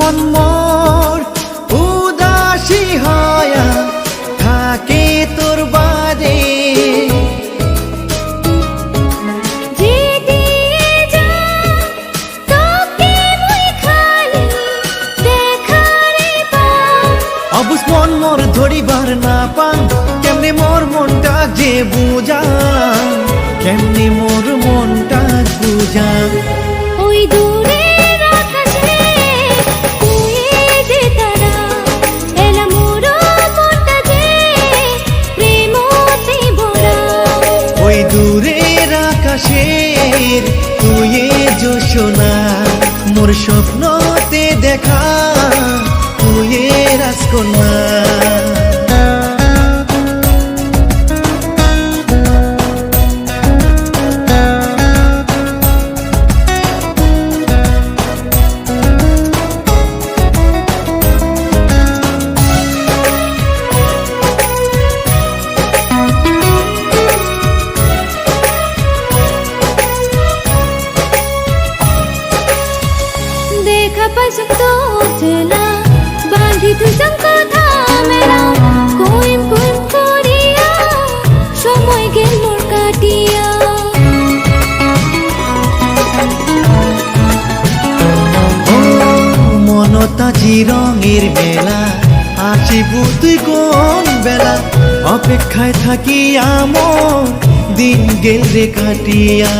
মন মোর উদাসী হয়া থাকে তোর বাদে। অবুজ মন মোর ধরিবার না পান, কেমনে মোর মনটা যে বুঝা, কেমনে মোর মনটা বুঝা। ওই দূরের আকাশে তুই যে তারা, এলা মোর মনটা যে প্রেমতে ভরা। ওই দূরের আকাশের তুই জোছনা, মোর স্বপ্নতে দেখা তুই রাজকন্যা। देखा पसंद तो चला बांधी तुझं কথা মেলা, কোইম কোইম করিয়া সময় গেল মোর কাটিয়া। মনতা জি রঙের মেলা, আসিবু তুই কোন বেলা, অপেক্ষায় থাকি আমর দিন গেল রে কাটিয়া।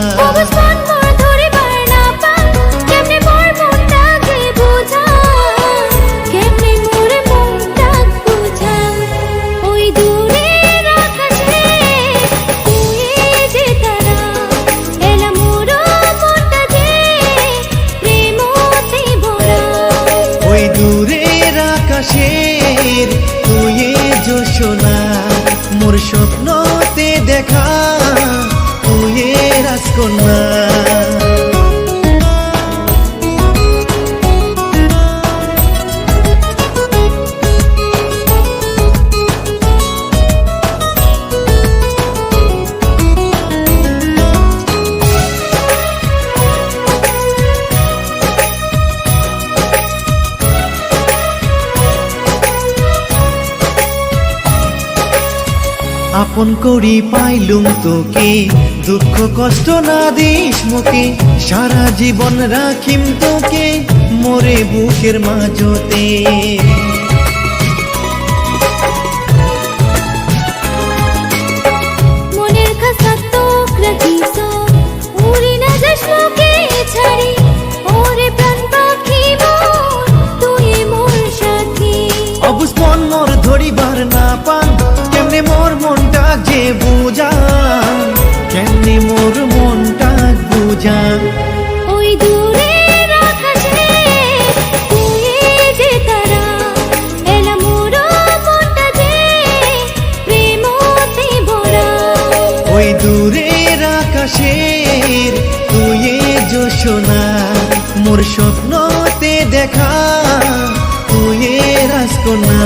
আকাশের তুই জোছনা, মোর স্বপ্নতে দেখা তুই রাজকন্যা। আপন করি পাইলুম তোকে, দুঃখ কষ্ট না দিস মুখে, সারা জীবন রাখিম তোকে মোরে বুকের মাঝতে। মনের খাসা তোক রাখিস উড়ি না যাস মুখে ছাড়ি, ওরে প্রাণ পাখি মোর তুই মোর সাথী। অবুজ মন মোর ধরিবার না পান, কেমনে মোর মনটা যে বুঝা, কেমনে মোর মনটা বুঝা। ওই দূরের আকাশে তুই যে তারা, এলা মোর মনটা যে প্রেমতে ভরা। ওই দূরের আকাশের তুই জোছনা, মোর স্বপ্নতে দেখা তুই রাজকন্যা।